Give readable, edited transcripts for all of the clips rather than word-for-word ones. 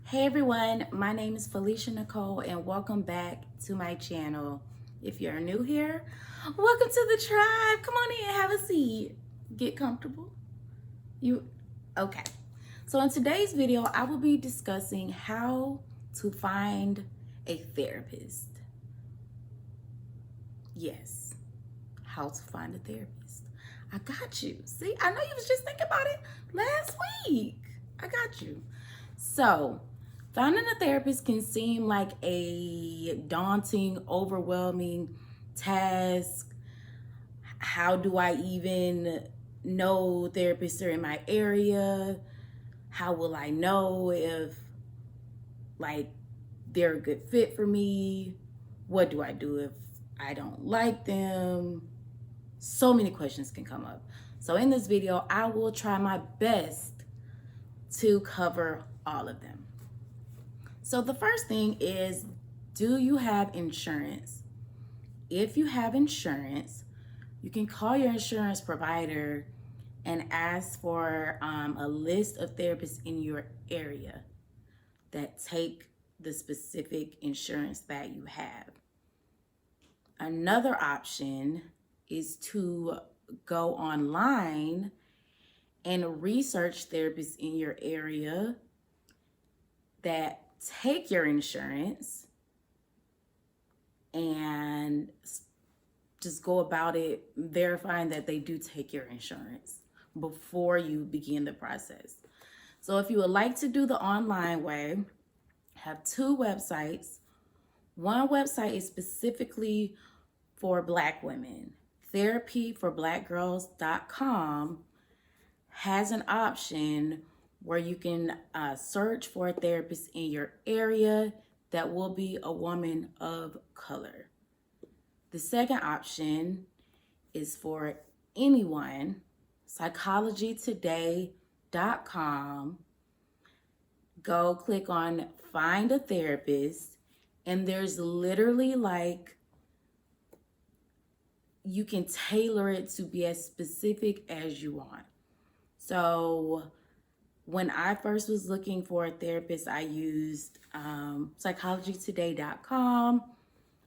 Hey everyone, my name is Felicia Nicole and welcome back to my channel. If you're new here, welcome to the tribe. Come on in, have a seat. Get comfortable. Okay. So in today's video, I will be discussing how to find a therapist. Yes, how to find a therapist. I got you. See, I know you was just thinking about it last week. I got you. So, finding a therapist can seem like a daunting, overwhelming task. How do I even know therapists are in my area? How will I know if like they're a good fit for me? What do I do if I don't like them? So many questions can come up. So in this video, I will try my best to cover all of them. So the first thing is, do you have insurance? If you have insurance, you can call your insurance provider and ask for a list of therapists in your area that take the specific insurance that you have. Another option is to go online and research therapists in your area that take your insurance and just go about it verifying that they do take your insurance before you begin the process. So if you would like to do the online way, have two websites. One website is specifically for Black women. Therapyforblackgirls.com has an option where you can search for a therapist in your area that will be a woman of color. The second option is for anyone, psychologytoday.com. Go click on find a therapist, and there's literally you can tailor it to be as specific as you want. So when I first was looking for a therapist, I used psychologytoday.com.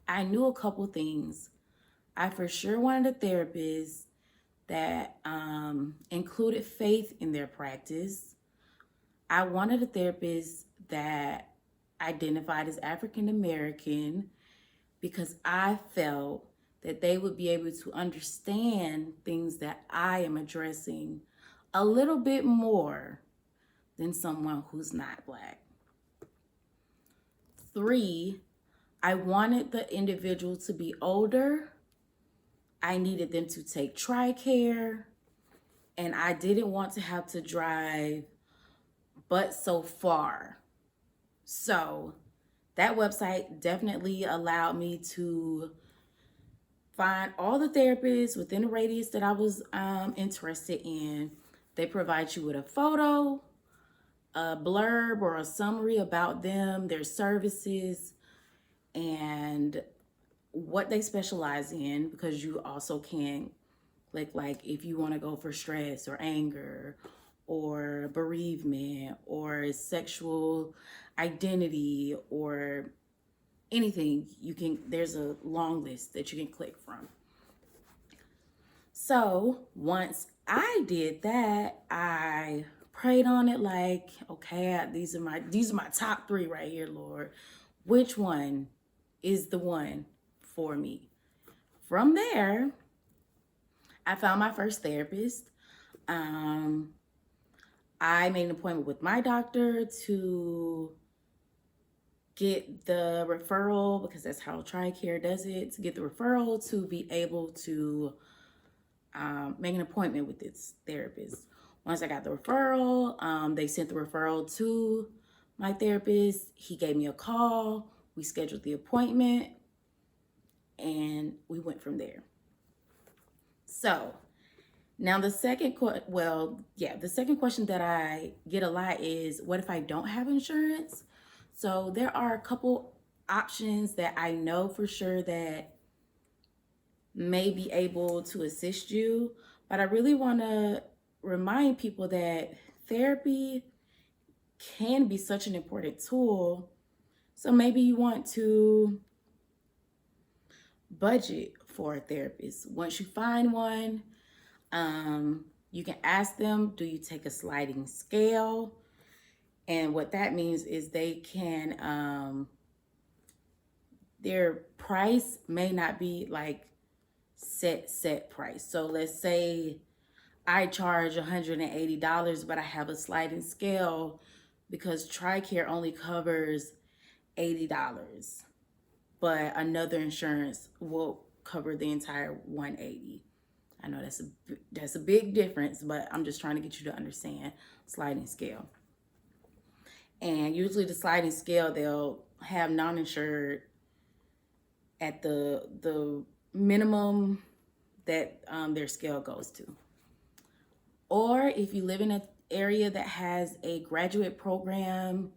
I knew a couple things. I for sure wanted a therapist that included faith in their practice. I wanted a therapist that identified as African American because I felt that they would be able to understand things that I am addressing a little bit more than someone who's not Black. 3, I wanted the individual to be older. I needed them to take TRICARE, and I didn't want to have to drive but so far. So that website definitely allowed me to find all the therapists within a radius that I was interested in. They provide you with a photo, a blurb, or a summary about them, their services, and what they specialize in, because you also can click if you want to go for stress or anger or bereavement or sexual identity or anything. There's a long list that you can click from. So once I did that, I prayed on it okay, these are my top 3 right here, Lord. Which one is the one for me? From there, I found my first therapist. I made an appointment with my doctor to get the referral, because that's how TRICARE does it, to get the referral to be able to make an appointment with this therapist. Once I got the referral, they sent the referral to my therapist. He gave me a call. We scheduled the appointment, and we went from there. So now the second question that I get a lot is, what if I don't have insurance? So there are a couple options that I know for sure that may be able to assist you, but I really want to remind people that therapy can be such an important tool. So maybe you want to budget for a therapist. Once you find one, you can ask them, do you take a sliding scale? And what that means is they can, their price may not be like set price. So let's say I charge $180, but I have a sliding scale because TRICARE only covers $80, but another insurance will cover the entire 180. I know that's a big difference, but I'm just trying to get you to understand sliding scale. And usually the sliding scale, they'll have non-insured at the minimum that their scale goes to. Or if you live in an area that has a graduate program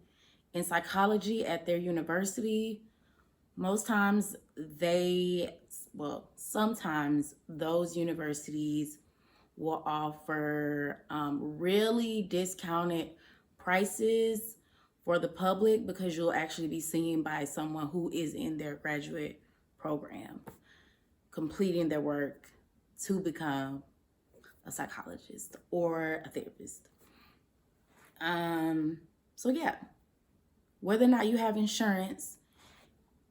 in psychology at their university, most times sometimes those universities will offer really discounted prices for the public because you'll actually be seen by someone who is in their graduate program, completing their work to become a psychologist or a therapist. So yeah, whether or not you have insurance,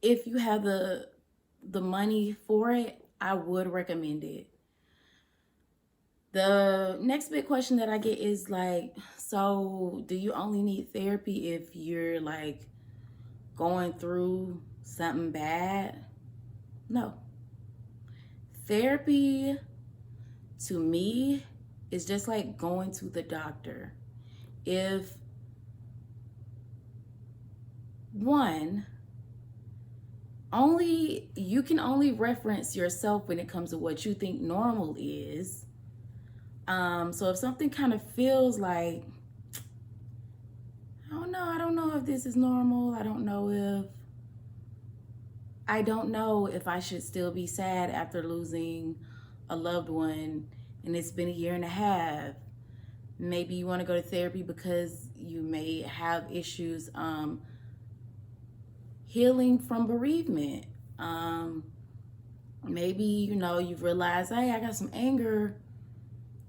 if you have the money for it, I would recommend it. The next big question that I get is like, so do you only need therapy if you're like going through something bad? No. Therapy to me is just like going to the doctor. If you can only reference yourself when it comes to what you think normal is. So if something kind of feels like, I don't know if this is normal. I don't know if I should still be sad after losing a loved one and it's been a year and a half. Maybe you want to go to therapy because you may have issues healing from bereavement. Maybe, you've realized, hey, I got some anger.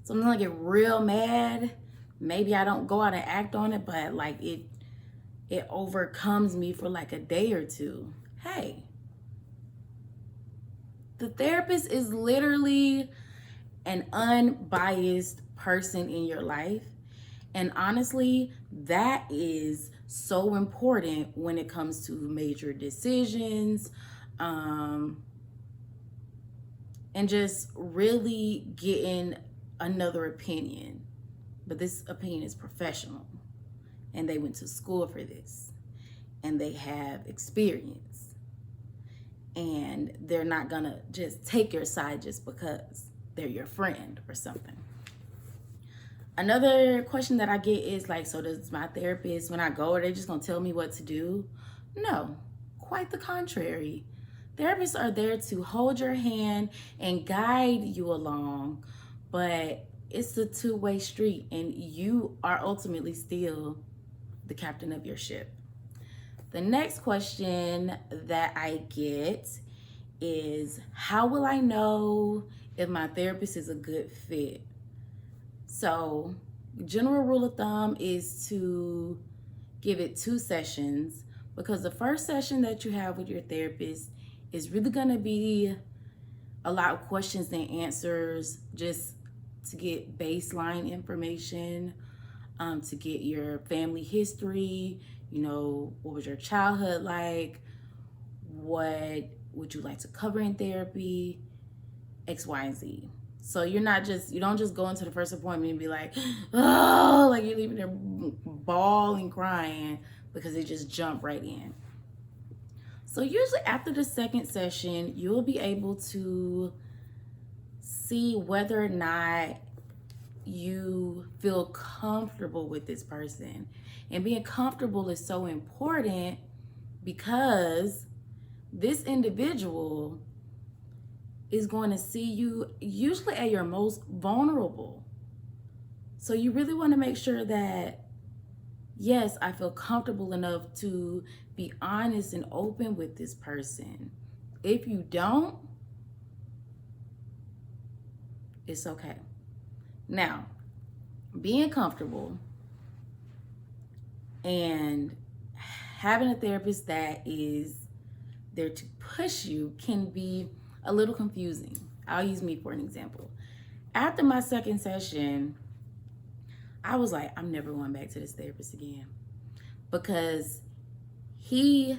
Something like get real mad. Maybe I don't go out and act on it, but like it overcomes me for like a day or two. Hey, the therapist is literally an unbiased person in your life. And honestly, that is so important when it comes to major decisions, and just really getting another opinion. But this opinion is professional, and they went to school for this, and they have experience, and they're not gonna just take your side just because they're your friend or something. Another question that I get is like, so does my therapist, when I go, are they just gonna tell me what to do? No, quite the contrary. Therapists are there to hold your hand and guide you along, but it's a two-way street, and you are ultimately still the captain of your ship. The next question that I get is, how will I know if my therapist is a good fit? So, general rule of thumb is to give it 2 sessions, because the first session that you have with your therapist is really going to be a lot of questions and answers, just to get baseline information, to get your family history, what was your childhood like, what would you like to cover in therapy, X, Y, and Z. So you don't just go into the first appointment and be like, oh, like you're leaving there bawling, crying, because they just jump right in. So usually after the second session, you'll be able to see whether or not you feel comfortable with this person. And being comfortable is so important because this individual is going to see you usually at your most vulnerable. So you really want to make sure that Yes, I feel comfortable enough to be honest and open with this person. If you don't, it's okay. Now, being comfortable and having a therapist that is there to push you can be a little confusing. I'll use me for an example. After my second session, I was like, I'm never going back to this therapist again because he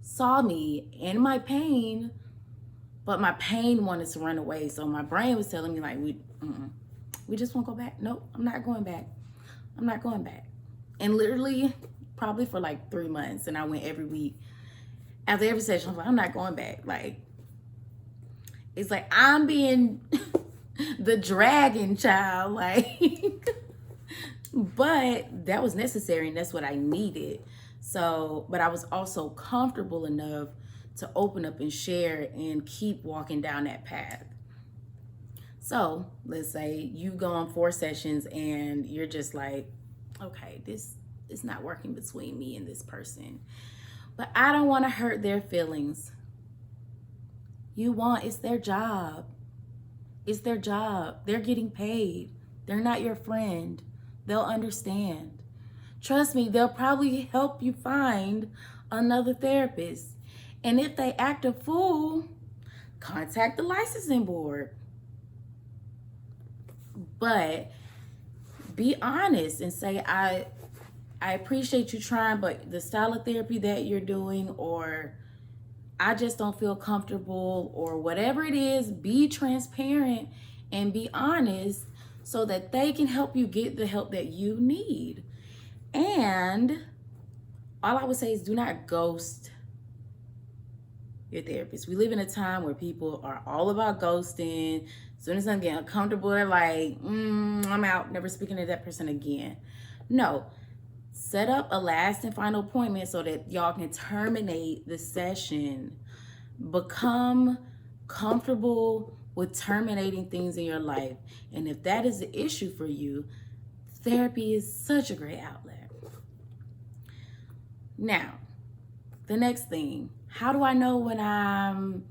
saw me in my pain, but my pain wanted to run away. So my brain was telling me like, we just won't go back. Nope, I'm not going back. I'm not going back. And literally, probably for like 3 months, and I went every week. After every session, I was like, I'm not going back. Like, it's like I'm being the dragon child, like. But that was necessary, and that's what I needed. So, but I was also comfortable enough to open up and share and keep walking down that path. So let's say you go on 4 sessions and you're just like, okay, this is not working between me and this person, but I don't want to hurt their feelings. It's their job. It's their job. They're getting paid. They're not your friend. They'll understand. Trust me, they'll probably help you find another therapist. And if they act a fool, contact the licensing board. But be honest and say, I appreciate you trying, but the style of therapy that you're doing, or I just don't feel comfortable, or whatever it is, be transparent and be honest so that they can help you get the help that you need. And all I would say is do not ghost your therapist. We live in a time where people are all about ghosting. As soon as I'm getting uncomfortable, they're like, I'm out, never speaking to that person again. No, set up a last and final appointment so that y'all can terminate the session. Become comfortable with terminating things in your life. And if that is an issue for you, therapy is such a great outlet. Now, the next thing, how do I know when I'm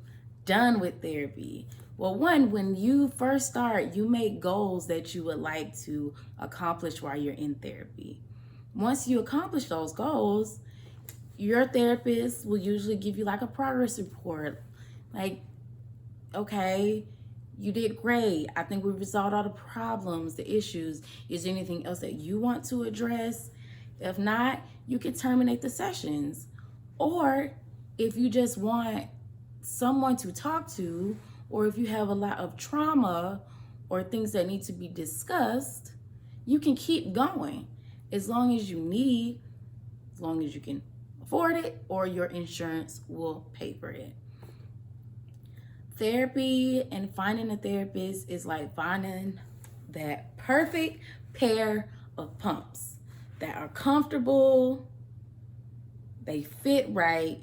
done with therapy? Well, one, when you first start, you make goals that you would like to accomplish while you're in therapy. Once you accomplish those goals, your therapist will usually give you like a progress report. Like, okay, you did great. I think we resolved all the problems, the issues. Is there anything else that you want to address? If not, you can terminate the sessions. Or if you just want someone to talk to, or if you have a lot of trauma or things that need to be discussed, you can keep going as long as you need, as long as you can afford it, or your insurance will pay for it. Therapy and finding a therapist is like finding that perfect pair of pumps that are comfortable, they fit right,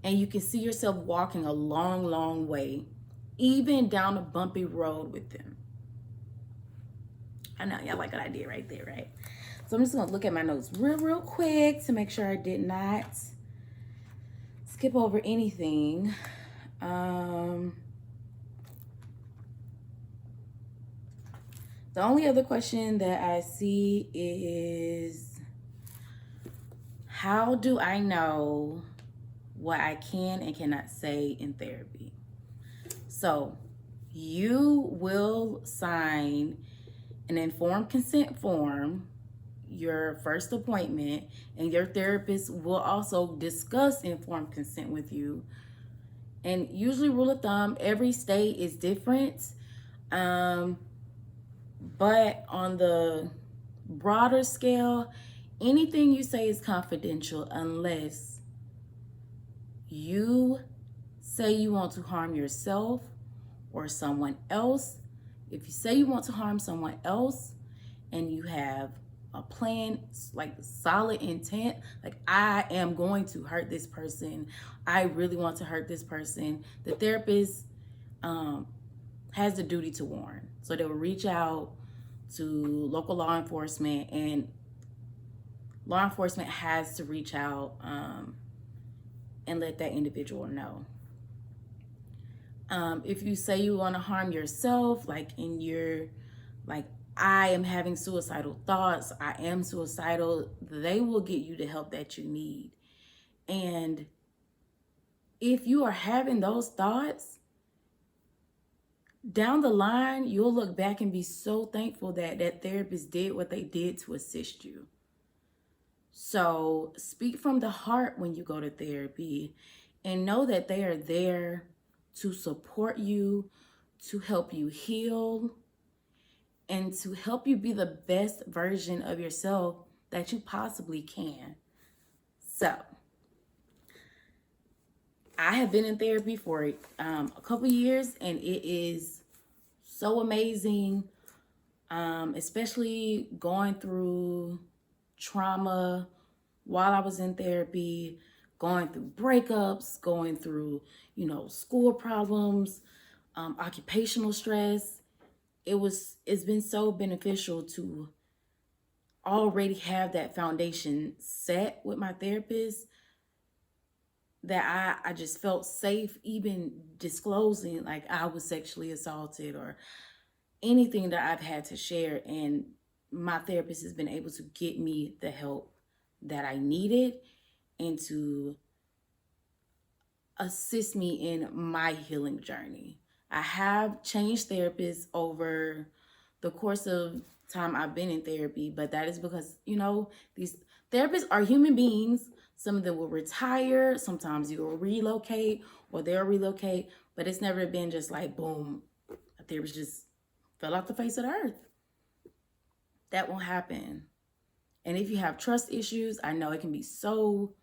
and you can see yourself walking a long, long way, even down a bumpy road with them. I know, y'all like what I did right there, right? So I'm just gonna look at my notes real quick to make sure I did not skip over anything. The only other question that I see is, how do I know what I can and cannot say in therapy? So you will sign an informed consent form your first appointment, and your therapist will also discuss informed consent with you. And usually, rule of thumb, every state is different, but on the broader scale, anything you say is confidential unless you say you want to harm yourself or someone else. If you say you want to harm someone else and you have a plan, like solid intent, like I am going to hurt this person, I really want to hurt this person, the therapist has the duty to warn. So they will reach out to local law enforcement, and law enforcement has to reach out and let that individual know. If you say you want to harm yourself, like in your, like, I am having suicidal thoughts, I am suicidal, they will get you the help that you need. And if you are having those thoughts, down the line, you'll look back and be so thankful that that therapist did what they did to assist you. So speak from the heart when you go to therapy, and know that they are there to support you, to help you heal, and to help you be the best version of yourself that you possibly can. So I have been in therapy for a couple years, and it is so amazing, especially going through trauma while I was in therapy, going through breakups, going through, school problems, occupational stress. It's been so beneficial to already have that foundation set with my therapist, that I just felt safe even disclosing like I was sexually assaulted or anything that I've had to share. And my therapist has been able to get me the help that I needed and to assist me in my healing journey. I have changed therapists over the course of time I've been in therapy, but that is because, these therapists are human beings. Some of them will retire, sometimes you will relocate or they'll relocate, but it's never been just like, boom, a therapist just fell off the face of the earth. That won't happen. And if you have trust issues, I know it can be so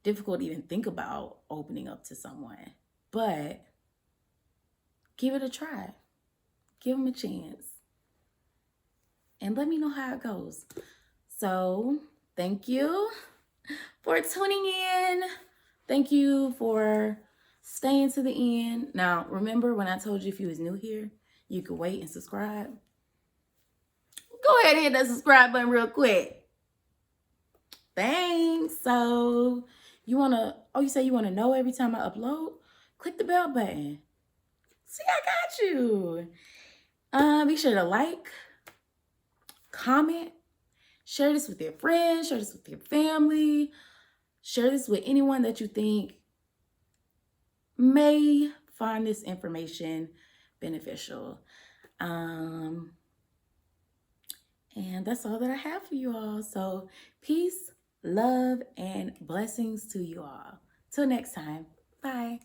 difficult to even think about opening up to someone, but give it a try. Give them a chance. And let me know how it goes. So, thank you for tuning in. Thank you for staying to the end. Now, remember when I told you if you was new here, you could wait and subscribe? Go ahead and hit that subscribe button real quick. Thanks. So, you say you want to know every time I upload? Click the bell button. See, I got you. Be sure to like, comment, share this with your friends, share this with your family, share this with anyone that you think may find this information beneficial. And that's all that I have for you all. So peace, love, and blessings to you all. Till next time. Bye.